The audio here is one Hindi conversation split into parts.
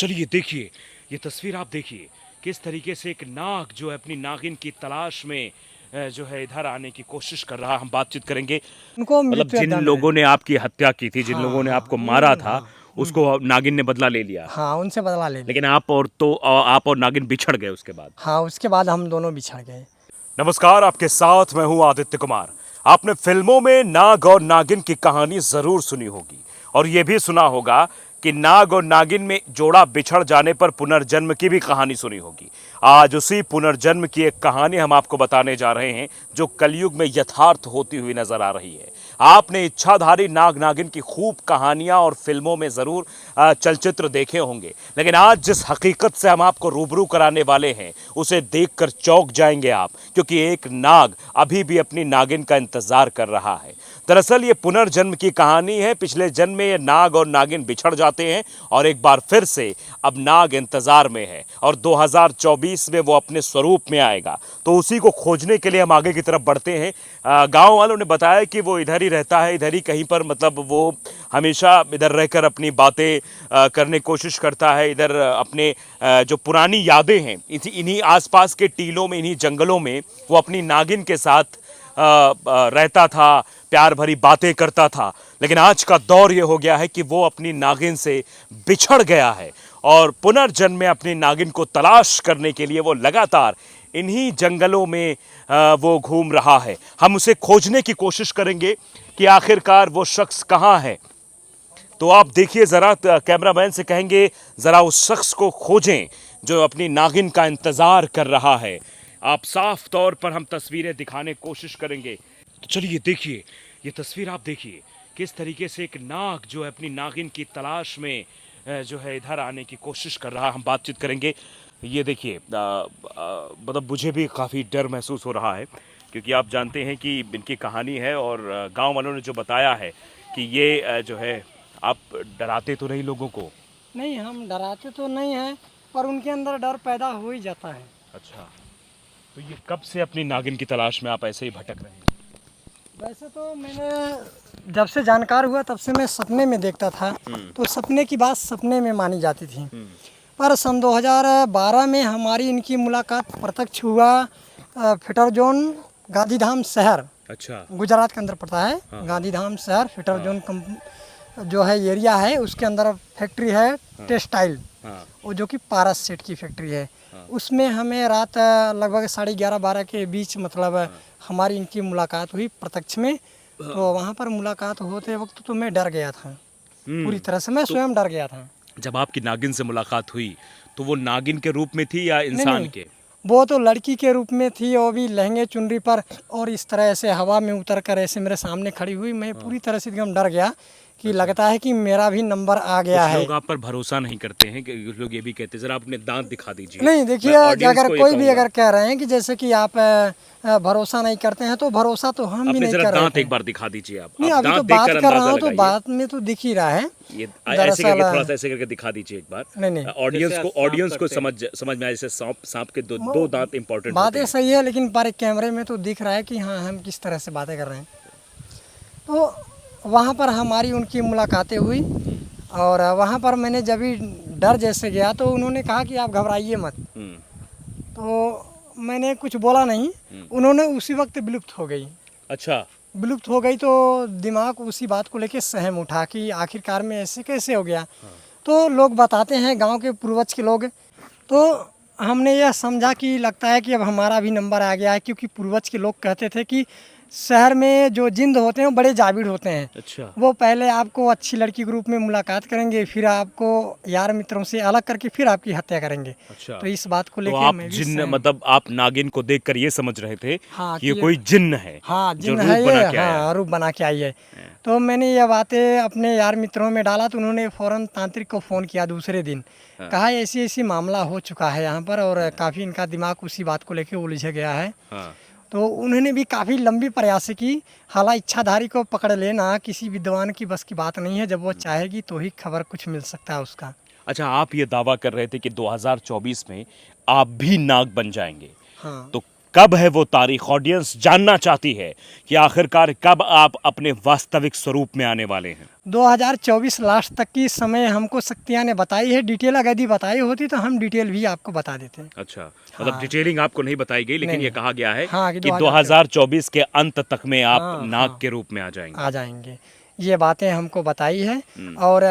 चलिए देखिए, ये तस्वीर आप देखिए किस तरीके से एक नाग जो है अपनी नागिन की तलाश में जो है इधर आने की कोशिश कर रहा है। हम बातचीत करेंगे। उनको मतलब मृत्यु जिन दंड है। लोगों ने आपकी हत्या की थी, जिन हाँ लोगों ने हाँ आपको मारा था, हाँ उसको नागिन ने बदला ले लिया। हाँ, उनसे बदला ले लिया। लेकिन आप और नागिन बिछड़ गए उसके बाद। हाँ, उसके बाद हम दोनों बिछड़ गए। नमस्कार, आपके साथ मैं हूं आदित्य कुमार। आपने फिल्मों में नाग और नागिन की कहानी जरूर सुनी होगी और यह भी सुना होगा कि नाग और नागिन में जोड़ा बिछड़ जाने पर पुनर्जन्म की भी कहानी सुनी होगी। आज उसी पुनर्जन्म की एक कहानी हम आपको बताने जा रहे हैं जो कलयुग में यथार्थ होती हुई नजर आ रही है। आपने इच्छाधारी नाग नागिन की खूब कहानियां और फिल्मों में जरूर चलचित्र देखे होंगे, लेकिन आज जिस हकीकत से हम आपको रूबरू कराने वाले हैं उसे देखकर चौंक जाएंगे आप, क्योंकि एक नाग अभी भी अपनी नागिन का इंतजार कर रहा है। दरअसल ये पुनर्जन्म की कहानी है। पिछले जन्म में ये नाग और नागिन बिछड़ जाते हैं और एक बार फिर से अब नाग इंतजार में है और 2024 में वो अपने स्वरूप में आएगा। तो उसी को खोजने के लिए हम आगे की तरफ बढ़ते हैं। गांव वालों ने बताया कि वो इधर ही रहता है, इधर ही कहीं पर, मतलब वो हमेशा इधर रहकर अपनी बातें करने की कोशिश करता है। इधर अपने जो पुरानी यादें हैं इन्हीं आसपास के टीलों में, इन्हीं जंगलों में वो अपनी नागिन के साथ रहता था, प्यार भरी बातें करता था। लेकिन आज का दौर ये हो गया है कि वो अपनी नागिन से बिछड़ गया है और पुनर्जन्म में अपनी नागिन को तलाश करने के लिए वो लगातार इन्हीं जंगलों में वो घूम रहा है। हम उसे खोजने की कोशिश करेंगे कि आखिरकार वो शख्स कहाँ है। तो आप देखिए ज़रा, कैमरामैन से कहेंगे ज़रा उस शख्स को खोजें जो अपनी नागिन का इंतज़ार कर रहा है। आप साफ तौर पर हम तस्वीरें दिखाने की कोशिश करेंगे। तो चलिए देखिए, ये तस्वीर आप देखिए किस तरीके से एक नाग जो है अपनी नागिन की तलाश में जो है इधर आने की कोशिश कर रहा है। हम बातचीत करेंगे। ये देखिए, मतलब मुझे भी काफ़ी डर महसूस हो रहा है, क्योंकि आप जानते हैं कि इनकी कहानी है और गांव वालों ने जो बताया है कि ये जो है, आप डराते तो नहीं लोगों को? नहीं, हम डराते तो नहीं हैं, पर उनके अंदर डर पैदा हो ही जाता है। अच्छा, तो ये कब से अपनी नागिन की तलाश में आप ऐसे ही भटक रहे हैं? वैसे तो मैंने जब से जानकार हुआ तब से मैं सपने में देखता था, तो सपने की बात सपने में मानी जाती थी। पर सन 2012 में हमारी इनकी मुलाकात प्रत्यक्ष हुआ। फिटर जोन गांधीधाम शहर, अच्छा। गुजरात के अंदर पड़ता है। हाँ। गांधीधाम शहर फिटर जोन जो है एरिया है, उसके अंदर फैक्ट्री है टेक्सटाइल, हाँ। वो जो कि पारस सेट की फैक्ट्री है। हाँ। उसमें हमें रात लगभग 11:30-12 के बीच, मतलब हमारी इनकी मुलाकात हुई प्रत्यक्ष में। तो वहाँ पर मुलाकात होते वक्त तो मैं डर गया था, पूरी तरह से मैं स्वयं डर गया था। जब आपकी नागिन से मुलाकात हुई तो वो नागिन के रूप में थी या नहीं इंसान नहीं, के? वो तो लड़की के रूप में थी, वो भी लहंगे चुनरी पर, और इस तरह से हवा में उतर कर ऐसे मेरे सामने खड़ी हुई। मैं पूरी तरह से एकदम डर गया कि लगता है कि मेरा भी नंबर आ गया कुछ है। लोग आप पर भरोसा नहीं करते हैं, कि कुछ लोग ये भी कहते हैं। जरा अपने दांत दिखा दीजिए। नहीं देखिए, मैं ऑडियंस अगर को ये कोई भी कहूंगा, अगर कह रहे हैं कि जैसे कि आप भरोसा नहीं करते हैं, तो भरोसा तो हम भी अपने नहीं जरा कर रहे दांत थे। एक बार दिखा दीजिए। आप नहीं, अभी तो दांत बात देखकर कर रहा अंदाजा हूँ तो लगाइए। बात में तो दिख ही रहा है। ये ऐसे दरअसल करके, थोड़ा सा ऐसे करके दिखा दीजिए एक बार। नहीं नहीं, ऑडियंस को समझ में आए। जैसे सांप के दो दांत इंपॉर्टेंट होते बातें हैं। सही है, लेकिन पर कैमरे में तो दिख रहा है कि हाँ, हम किस तरह से बातें कर रहे हैं। तो वहाँ पर हमारी उनकी मुलाकातें हुई, और वहाँ पर मैंने जब भी डर जैसे गया तो उन्होंने कहा कि आप घबराइए मत। तो मैंने कुछ बोला नहीं, उन्होंने उसी वक्त विलुप्त हो गई। अच्छा। विलुप्त हो गई तो दिमाग उसी बात को लेके सहम उठा कि आखिरकार में ऐसे कैसे हो गया। तो लोग बताते हैं, गांव के पूर्वज के लोग, तो हमने यह समझा कि लगता है कि अब हमारा भी नंबर आ गया है, क्योंकि पूर्वज के लोग कहते थे कि शहर में जो जिंद होते हैं वो बड़े जाबिर होते हैं। अच्छा। वो पहले आपको अच्छी लड़की के रूप में मुलाकात करेंगे, फिर आपको यार मित्रों से अलग करके फिर आपकी हत्या करेंगे। अच्छा। तो इस बात को तो लेके आप मैं भी जिन्न, सहम। मतलब आप नागिन को देखकर ये समझ रहे थे हाँ कि ये कोई जिन्न है, हाँ, जो जिन रूप है बना ये, के आया है। हाँ, रूप बना के आई है। तो मैंने ये बातें अपने यार मित्रों में डाला, तो उन्होंने फौरन तांत्रिक को फ़ोन किया दूसरे दिन। कहा ऐसी ऐसी मामला हो चुका है यहाँ पर, और काफ़ी इनका दिमाग उसी बात को लेके उलझ गया है। हाँ। तो उन्होंने भी काफ़ी लंबी प्रयास की। हालांकि इच्छाधारी को पकड़ लेना किसी विद्वान की बस की बात नहीं है, जब वो चाहेगी तो ही खबर कुछ मिल सकता है उसका। अच्छा, आप ये दावा कर रहे थे कि 2024 में आप भी नाग बन जाएंगे। हाँ। तो कब है वो तारीख? ऑडियंस जानना चाहती है कि आखिरकार कब आप अपने वास्तविक स्वरूप में आने वाले हैं। 2024 लास्ट तक की समय हमको शक्तियाँ ने बताई है। डिटेल अगर यदि बताई होती तो हम डिटेल भी आपको बता देते हैं। अच्छा, मतलब डिटेलिंग आपको नहीं बताई गई, लेकिन नहीं, ये कहा गया है हाँ, कि कि 2024 के अंत तक में आप हाँ, नाग हाँ। के रूप में आ जाएंगे। आ जाएंगे, ये बातें हमको बताई है। और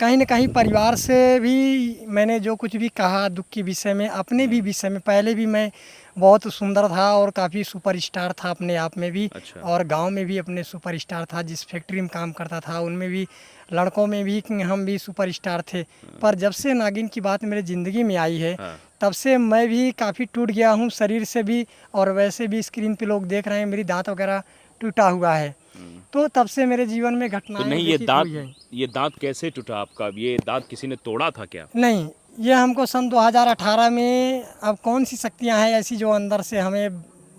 कहीं न कहीं परिवार से भी मैंने जो कुछ भी कहा दुख के विषय में, अपने भी विषय में, पहले भी मैं बहुत सुंदर था और काफ़ी सुपरस्टार था अपने आप में भी। अच्छा। और गांव में भी अपने सुपरस्टार था। जिस फैक्ट्री में काम करता था उनमें भी, लड़कों में भी हम भी सुपरस्टार थे। पर जब से नागिन की बात मेरे ज़िंदगी में आई है, हाँ। तब से मैं भी काफ़ी टूट गया हूँ शरीर से भी। और वैसे भी स्क्रीन पे लोग देख रहे हैं मेरी दांत वगैरह टूटा हुआ है। तो तब से मेरे जीवन में तो घटनाएं नहीं, ये व्यतीत हुई है। ये दांत कैसे टूटा आपका? ये दांत किसी ने तोड़ा था क्या? नहीं, ये हमको सन 2018 में, अब कौन सी शक्तियां हैं ऐसी जो अंदर से हमें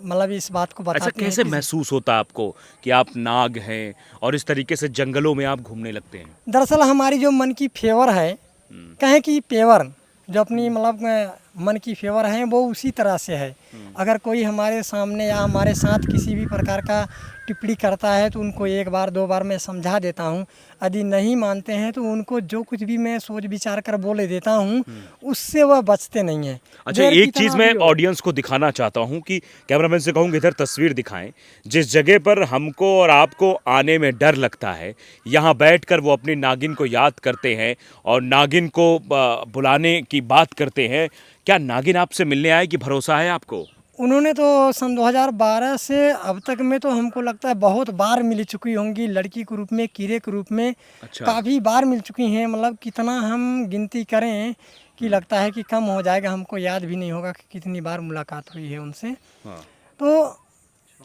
मतलब इस बात को अच्छा, बताती हैं कैसे कि महसूस होता है आपको कि आप नाग हैं और इस तरीके से जंगलों में आप घूमने लगते हैं? दरअसल हमारी जो मन की फेवर है, कहें कि पेवर जो अपनी मतलब मन की फेवर है वो उसी तरह से है। अगर कोई हमारे सामने या हमारे साथ किसी भी प्रकार का टिप्पणी करता है तो उनको एक बार दो बार मैं समझा देता हूँ। यदि नहीं मानते हैं तो उनको जो कुछ भी मैं सोच विचार कर बोले देता हूँ, उससे वह बचते नहीं हैं। अच्छा, देर एक कितना चीज़ मैं भी हो। ऑडियंस को दिखाना चाहता हूँ कि कैमरामैन से कहूँगा इधर तस्वीर दिखाएं। जिस जगह पर हमको और आपको आने में डर लगता है, यहाँ बैठकर वो अपनी नागिन को याद करते हैं और नागिन को बुलाने की बात करते हैं। क्या नागिन आपसे मिलने आए कि भरोसा है आपको? उन्होंने तो सन 2012 से अब तक में तो हमको लगता है बहुत बार मिल चुकी होंगी, लड़की के रूप में, कीड़े के रूप में। अच्छा। काफ़ी बार मिल चुकी हैं। मतलब कितना हम गिनती करें कि लगता है कि कम हो जाएगा, हमको याद भी नहीं होगा कि कितनी बार मुलाकात हुई है उनसे। हाँ। तो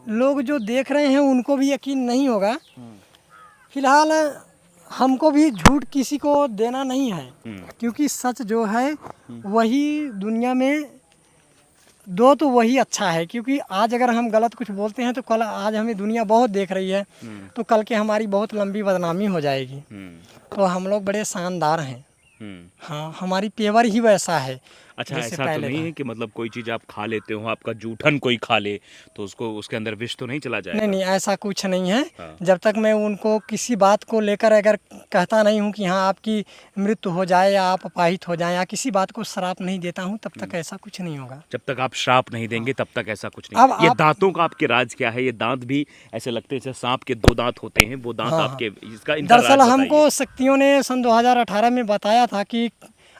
लोग जो देख रहे हैं उनको भी यकीन नहीं होगा। फिलहाल हमको भी झूठ किसी को देना नहीं है, क्योंकि सच जो है वही दुनिया में दो तो वही अच्छा है। क्योंकि आज अगर हम गलत कुछ बोलते हैं तो कल, आज हमें दुनिया बहुत देख रही है, तो कल के हमारी बहुत लंबी बदनामी हो जाएगी। तो हम लोग बड़े शानदार हैं। हाँ, हमारी पेवर ही वैसा है। अच्छा, जैसे ऐसा तो पहले नहीं था। है कि मतलब कोई चीज़ आप खा लेते हो, आपका जूठन कोई खा ले तो उसको उसके अंदर विष तो नहीं चला जाएगा? नहीं नहीं, ऐसा कुछ नहीं है। हाँ। जब तक मैं उनको किसी बात को लेकर अगर कहता नहीं हूँ कि हाँ आपकी मृत्यु हो जाए या आप अपाहित हो जाएं, या किसी बात को श्राप नहीं देता हूँ, तब तक ऐसा कुछ नहीं होगा। जब तक आप श्राप नहीं देंगे तब तक ऐसा कुछ अब नहीं। ये आप- दांतों का आपके राज क्या है? ये दांत भी ऐसे लगते हैं जैसे सांप के दो दांत होते हैं, वो दांत हाँ, आपके, इसका इनका राज दरअसल बताइए। हमको शक्तियों ने सन 2018 में बताया था कि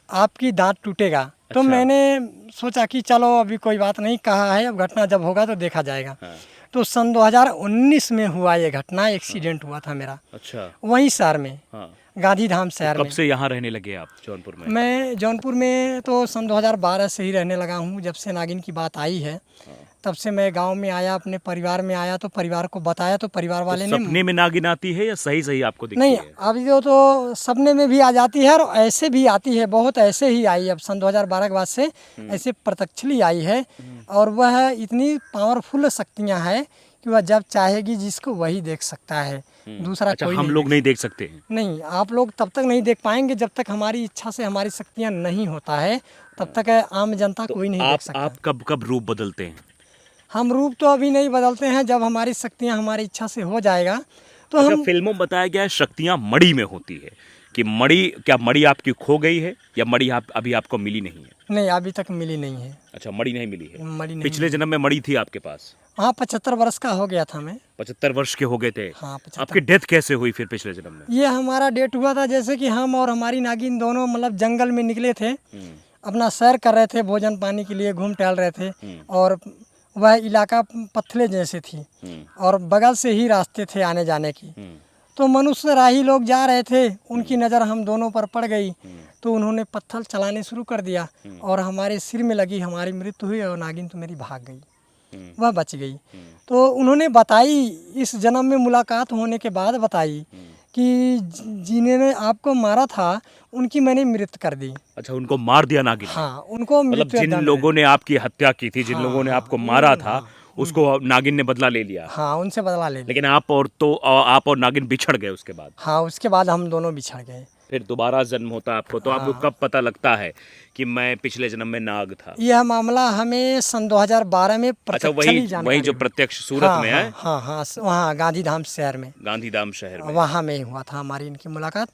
आपकी दांत टूटेगा। तो अच्छा। मैंने सोचा कि चलो अभी कोई बात नहीं, कहा है, अब घटना जब होगा तो देखा जाएगा। हाँ। तो सन 2019 में हुआ ये घटना, एक्सीडेंट हुआ था मेरा अच्छा। वहीं शहर में, हाँ। गांधीधाम शहर कब में। से यहाँ रहने लगे आप जौनपुर में? मैं जौनपुर में तो सन 2012 से ही रहने लगा हूँ। जब से नागिन की बात आई है तब से मैं गांव में आया, अपने परिवार में आया, तो परिवार को बताया तो परिवार वाले ने सपने में नागिन आती है या सही सही आपको दिखती नहीं, है? अभी तो सपने में भी आ जाती है और ऐसे भी आती है, बहुत ऐसे ही आई। अब सन 2012 के बाद से ऐसे प्रत्यक्षली आई है। और वह इतनी पावरफुल शक्तियाँ हैं कि वह जब चाहेगी जिसको वही देख सकता है, दूसरा अच्छा, कोई हम नहीं लोग देख नहीं देख सकते हैं? नहीं, आप लोग तब तक नहीं देख पाएंगे जब तक हमारी इच्छा से हमारी शक्तियाँ नहीं होता है, तब तक आम जनता कोई नहीं देख सकता। आप कब कब रूप बदलते हैं? हम रूप तो अभी नहीं बदलते हैं, जब हमारी शक्तियाँ हमारी इच्छा से हो जाएगा तो अच्छा, हम। फिल्मों में बताया गया है शक्तियाँ मणि में होती है कि मणि, क्या मणि आपकी खो गई है या मणि आप अभी आपको मिली नहीं है? नहीं, अभी तक मिली नहीं है। अच्छा, मणि नहीं मिली है। मणि नहीं पिछले जन्म में मणि थी आपके पास? हाँ, 75 वर्ष का हो गया था मैं। 75 वर्ष के हो गए थे? हाँ, 75। आपकी डेथ कैसे हुई फिर पिछले जन्म में? ये हमारा डेट हुआ था जैसे कि हम और हमारी नागिन दोनों मतलब जंगल में निकले थे, अपना सैर कर रहे थे, भोजन पानी के लिए घूम टहल रहे थे। और वह इलाका पथले जैसे थी और बगल से ही रास्ते थे आने जाने की। तो मनुष्य राही लोग जा रहे थे, उनकी नज़र हम दोनों पर पड़ गई, तो उन्होंने पत्थर चलाने शुरू कर दिया और हमारे सिर में लगी, हमारी मृत्यु हुई और नागिन तो मेरी भाग गई, वह बच गई। तो उन्होंने बताई, इस जन्म में मुलाकात होने के बाद बताई कि जिन्होंने आपको मारा था उनकी मैंने मृत्यु कर दी। अच्छा, उनको मार दिया नागिन ने? हाँ, उनको मतलब मृत्यु जिन दंड है। लोगों ने आपकी हत्या की थी, जिन हाँ, लोगों ने हाँ, आपको मारा था, हाँ, उसको नागिन ने बदला ले लिया। हाँ, उनसे बदला ले लिया। लेकिन आप और नागिन बिछड़ गए उसके बाद? हाँ, उसके बाद हम दोनों बिछड़ गए। फिर दोबारा जन्म होता है आपको, तो आपको कब पता लगता है कि मैं पिछले जन्म में नाग था? यह मामला हमें सन 2012 में अच्छा, प्रत्यक्षली वही जानकारी जो हुई। प्रत्यक्ष सूरत हाँ में हाँ है, हाँ हाँ, वहाँ गांधीधाम शहर में, गांधीधाम शहर में। वहाँ में ही हुआ था हमारी इनकी मुलाकात।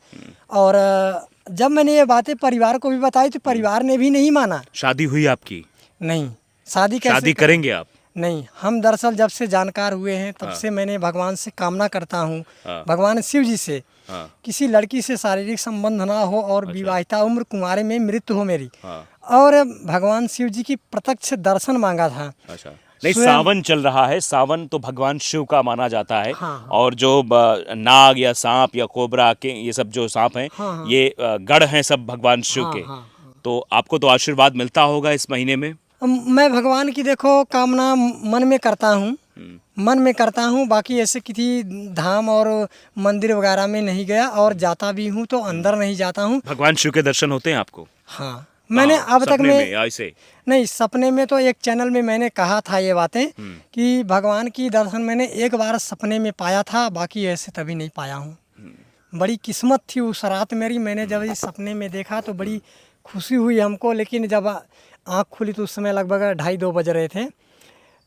और जब मैंने ये बातें परिवार को भी बताई तो परिवार ने भी नहीं माना। शादी हुई आपकी? नहीं, शादी कैसे शादी करेंगे आप? नहीं, हम दरअसल जब से जानकार हुए हैं तब हाँ। से मैंने भगवान से कामना करता हूँ, हाँ। भगवान शिव जी से, हाँ। किसी लड़की से शारीरिक संबंध ना हो और विवाहिता उम्र कुंवारे में मृत्यु हो मेरी। हाँ। और भगवान शिव जी की प्रत्यक्ष दर्शन मांगा था। अच्छा, नहीं, स्वयं- सावन चल रहा है, सावन तो भगवान शिव का माना जाता है। हाँ, हाँ। और जो नाग या सांप या कोबरा के ये सब जो सांप हैं, हाँ, हाँ। ये गढ़ हैं सब भगवान शिव हाँ, के। हाँ, तो आपको तो आशीर्वाद मिलता होगा इस महीने में? मैं भगवान की देखो कामना मन में करता हूँ, मन में करता हूँ। बाकी ऐसे किसी धाम और मंदिर वगैरह में नहीं गया, और जाता भी हूँ तो अंदर नहीं जाता हूँ। भगवान शिव के दर्शन होते हैं आपको? हाँ, मैंने अब तक सपने में में या ऐसे? नहीं, सपने में तो एक चैनल में मैंने कहा था ये बातें कि भगवान की दर्शन मैंने एक बार सपने में पाया था, बाकी ऐसे तभी नहीं पाया हूँ। बड़ी किस्मत थी उस रात मेरी, मैंने जब इस सपने में देखा तो बड़ी खुशी हुई हमको। लेकिन जब आँख खुली तो उस समय लगभग 2:30-2 बज रहे थे।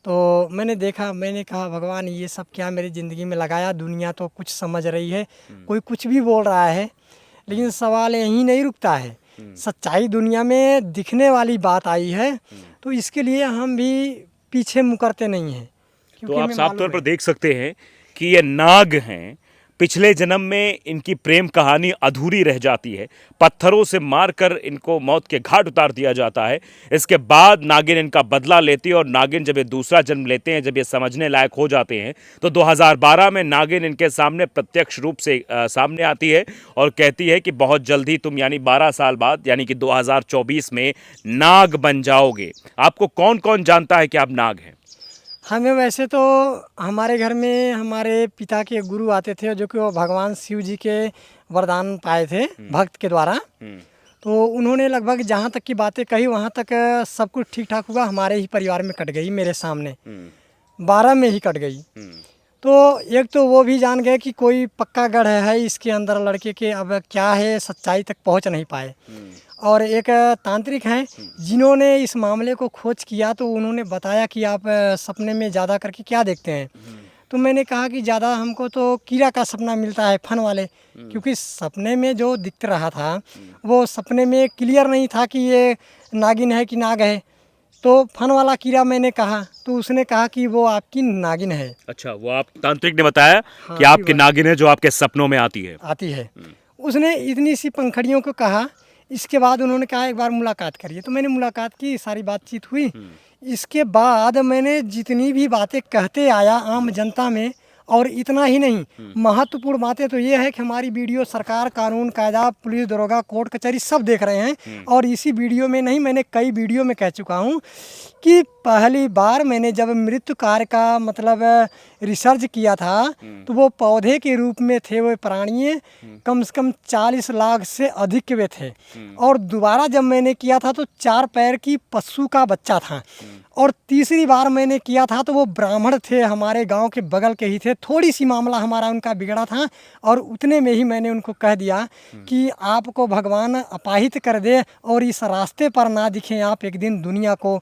तो मैंने देखा, मैंने कहा भगवान ये सब क्या मेरी ज़िंदगी में लगाया। दुनिया तो कुछ समझ रही है, कोई कुछ भी बोल रहा है, लेकिन सवाल यहीं नहीं रुकता है। सच्चाई दुनिया में दिखने वाली बात आई है, तो इसके लिए हम भी पीछे मुकरते नहीं हैं। तो आप हमें साफ मालूम तौर पर है। देख सकते हैं कि ये नाग हैं। पिछले जन्म में इनकी प्रेम कहानी अधूरी रह जाती है, पत्थरों से मारकर इनको मौत के घाट उतार दिया जाता है। इसके बाद नागिन इनका बदला लेती है, और नागिन जब ये दूसरा जन्म लेते हैं, जब ये समझने लायक हो जाते हैं, तो 2012 में नागिन इनके सामने प्रत्यक्ष रूप से सामने आती है और कहती है कि बहुत जल्दी तुम, यानी 12 साल बाद, यानी कि 2024 में नाग बन जाओगे। आपको कौन कौन जानता है कि आप नाग हैं? हमें वैसे तो हमारे घर में हमारे पिता के गुरु आते थे, जो कि वो भगवान शिव जी के वरदान पाए थे भक्त के द्वारा। तो उन्होंने लगभग जहाँ तक की बातें कही वहाँ तक सब कुछ ठीक ठाक हुआ। हमारे ही परिवार में कट गई, मेरे सामने 12 में ही कट गई। तो एक तो वो भी जान गए कि कोई पक्का गढ़ है इसके अंदर लड़के के, अब क्या है सच्चाई तक पहुँच नहीं पाए। और एक तांत्रिक हैं जिन्होंने इस मामले को खोज किया, तो उन्होंने बताया कि आप सपने में ज़्यादा करके क्या देखते हैं। तो मैंने कहा कि ज़्यादा हमको तो कीड़ा का सपना मिलता है, फन वाले, क्योंकि सपने में जो दिख रहा था वो सपने में क्लियर नहीं था कि ये नागिन है कि नाग है। तो फन वाला कीड़ा मैंने कहा, तो उसने कहा कि वो आपकी नागिन है। अच्छा, वो आप तांत्रिक ने बताया कि हाँ, आपकी नागिन है जो आपके सपनों में आती है। उसने इतनी सी पंखड़ियों को कहा। इसके बाद उन्होंने कहा एक बार मुलाकात करिए, तो मैंने मुलाकात की, सारी बातचीत हुई। इसके बाद मैंने जितनी भी बातें कहते आया आम जनता में, और इतना ही नहीं, महत्वपूर्ण बातें तो ये है कि हमारी वीडियो सरकार, कानून कायदा, पुलिस, दरोगा, कोर्ट कचहरी सब देख रहे हैं। और इसी वीडियो में नहीं, मैंने कई वीडियो में कह चुका हूँ कि पहली बार मैंने जब मृत्यु कार्य का मतलब रिसर्च किया था, तो वो पौधे के रूप में थे, वो प्राणी कम से कम 40 लाख से अधिक के वे थे। और दोबारा जब मैंने किया था तो 4 पैर की पशु का बच्चा था। और तीसरी बार मैंने किया था तो वो ब्राह्मण थे, हमारे गांव के बगल के ही थे। थोड़ी सी मामला हमारा उनका बिगड़ा था, और उतने में ही मैंने उनको कह दिया कि आपको भगवान अपाहित कर दे और इस रास्ते पर ना दिखें आप, एक दिन दुनिया को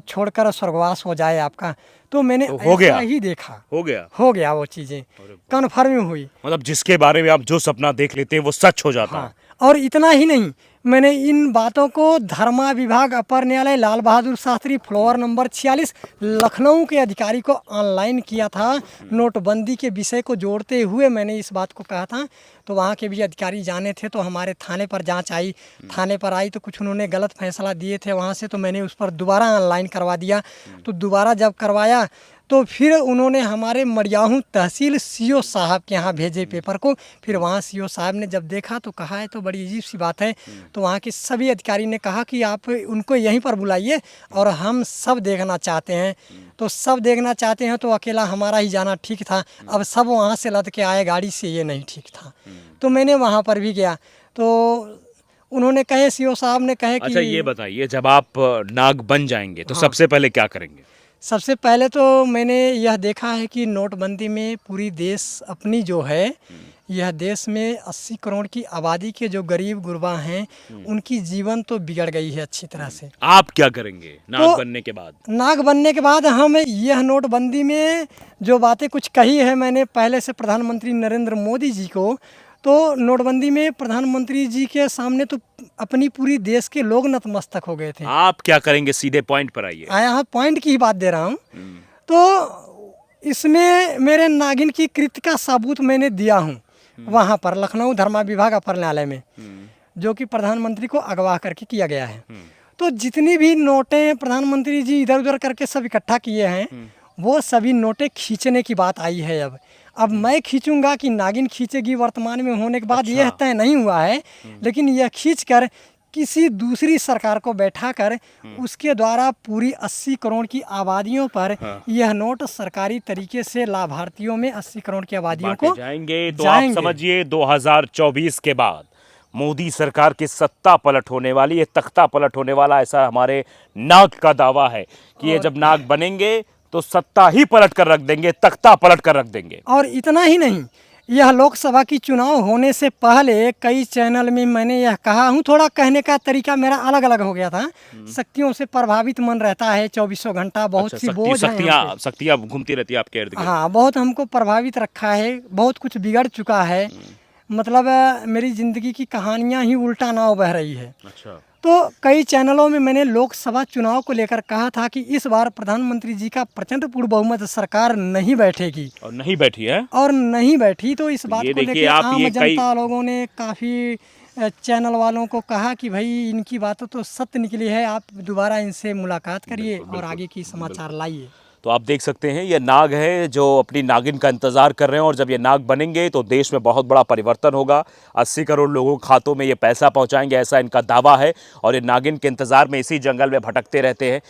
छोड़कर स्वर्गवास हो जाए आपका। तो मैंने तो हो गया, ऐसा ही देखा, हो गया वो चीज़ें कन्फर्म हुई। मतलब जिसके बारे में आप जो सपना देख लेते हैं वो सच हो जाता है। हाँ, और इतना ही नहीं, मैंने इन बातों को धर्मा विभाग, अपर न्यायालय लाल बहादुर शास्त्री, फ्लोर नंबर 46, लखनऊ के अधिकारी को ऑनलाइन किया था। नोटबंदी के विषय को जोड़ते हुए मैंने इस बात को कहा था। तो वहाँ के भी अधिकारी जाने थे, तो हमारे थाने पर जांच आई। थाने पर आई तो कुछ उन्होंने गलत फैसला दिए थे वहाँ से, तो मैंने उस पर दोबारा ऑनलाइन करवा दिया। तो दोबारा जब करवाया तो फिर उन्होंने हमारे मड़ियाहू तहसील सीओ साहब के यहाँ भेजे पेपर को। फिर वहाँ सीओ साहब ने जब देखा तो कहा है तो बड़ी अजीब सी बात है। तो वहाँ के सभी अधिकारी ने कहा कि आप उनको यहीं पर बुलाइए और हम सब देखना चाहते हैं। तो सब देखना चाहते हैं तो अकेला हमारा ही जाना ठीक था। अब सब वहाँ से लद के आए गाड़ी से, ये नहीं ठीक था। तो मैंने वहाँ पर भी गया तो उन्होंने कहे, सीओ साहब ने कहे कि अच्छा, ये बताइए, जब आप नाग बन जाएंगे तो सबसे पहले क्या करेंगे? सबसे पहले तो मैंने यह देखा है कि नोटबंदी में पूरी देश अपनी जो है, यह देश में 80 करोड़ की आबादी के जो गरीब गुरबा हैं, उनकी जीवन तो बिगड़ गई है अच्छी तरह से। आप क्या करेंगे नाग बनने के बाद? नाग बनने के बाद हम यह नोटबंदी में जो बातें कुछ कही है मैंने पहले से प्रधानमंत्री नरेंद्र मोदी जी को, तो नोटबंदी में प्रधानमंत्री जी के सामने तो अपनी पूरी देश के लोग नतमस्तक हो गए थे। आप क्या करेंगे, सीधे पॉइंट पर आइए। यहाँ पॉइंट की ही बात दे रहा हूँ। तो इसमें मेरे नागिन की कृत्य का सबूत मैंने दिया हूँ वहाँ पर लखनऊ धर्मा विभाग अपर न्यायालय में, जो कि प्रधानमंत्री को अगवा करके किया गया है। तो जितनी भी नोटें प्रधानमंत्री जी इधर उधर करके सब इकट्ठा किए हैं, वो सभी नोटें खींचने की बात आई है। अब मैं खींचूंगा कि नागिन खींचेगी वर्तमान में होने के बाद यह तय नहीं हुआ है, लेकिन यह खींच कर किसी दूसरी सरकार को बैठाकर उसके द्वारा पूरी 80 करोड़ की आबादियों पर यह नोट सरकारी तरीके से लाभार्थियों में 80 करोड़ की आबादियों को जाएंगे। तो आप समझिए 2024 के बाद मोदी सरकार की सत्ता पलट होने वाली है, तख्ता पलट होने वाला, ऐसा हमारे नाग का दावा है कि ये जब नाग बनेंगे तो सत्ता ही पलट कर रख देंगे, तख्ता पलट कर रख देंगे। और इतना ही नहीं, यह लोकसभा की चुनाव होने से पहले कई चैनल में मैंने यह कहा हूँ, थोड़ा कहने का तरीका मेरा अलग अलग हो गया था। शक्तियों से प्रभावित मन रहता है 24 घंटा, बहुत सी बोझ है, शक्तियाँ घूमती रहती है आपके इर्द गिर्द। हाँ, बहुत हमको प्रभावित रखा है, बहुत कुछ बिगड़ चुका है। मतलब मेरी ज़िंदगी की कहानियाँ ही उल्टा नाव बह रही है। अच्छा। तो कई चैनलों में मैंने लोकसभा चुनाव को लेकर कहा था कि इस बार प्रधानमंत्री जी का प्रचंड पूर्ण बहुमत सरकार नहीं बैठेगी, और नहीं बैठी है, और नहीं बैठी। तो इस बात को लेकर आम जनता लोगों ने काफ़ी चैनल वालों को कहा कि भाई इनकी बातों तो सत्य निकली है, आप दोबारा इनसे मुलाकात करिए और आगे की समाचार लाइए। तो आप देख सकते हैं ये नाग है जो अपनी नागिन का इंतजार कर रहे हैं, और जब ये नाग बनेंगे तो देश में बहुत बड़ा परिवर्तन होगा। 80 करोड़ लोगों के खातों में ये पैसा पहुंचाएंगे, ऐसा इनका दावा है। और ये नागिन के इंतजार में इसी जंगल में भटकते रहते हैं।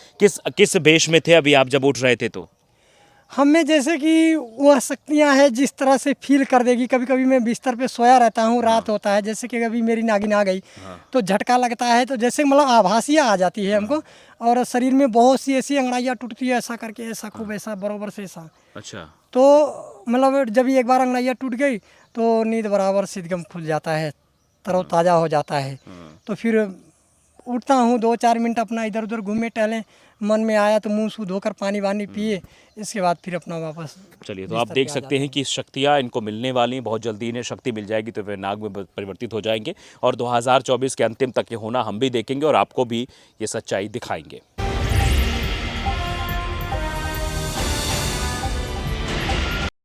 किस वेश में थे अभी आप जब उठ रहे थे? तो हम में जैसे कि वह शक्तियाँ हैं जिस तरह से फील कर देगी। कभी कभी मैं बिस्तर पे सोया रहता हूँ, रात होता है, जैसे कि कभी मेरी नागिन आ गई तो झटका लगता है, तो जैसे मतलब आभासियाँ आ जाती है हमको, और शरीर में बहुत सी ऐसी अंगड़ाइयाँ टूटती है, ऐसा करके, ऐसा खूब, ऐसा बराबर से ऐसा। अच्छा। तो मतलब जब एक बार अंगड़ाइयाँ टूट गई तो नींद बराबर से एकदम खुल जाता है, तरोताज़ा हो जाता है। तो फिर उठता हूँ, 2-4 मिनट अपना इधर उधर घूमे टहलें, मन में आया तो मुंह सूध धोकर पानी वानी पिए, इसके बाद फिर अपना वापस। चलिए, तो आप देख सकते हैं कि शक्तियाँ इनको मिलने वाली हैं, बहुत जल्दी इन्हें शक्ति मिल जाएगी तो वे नाग में परिवर्तित हो जाएंगे, और 2024 के अंतिम तक ये होना हम भी देखेंगे और आपको भी ये सच्चाई दिखाएंगे।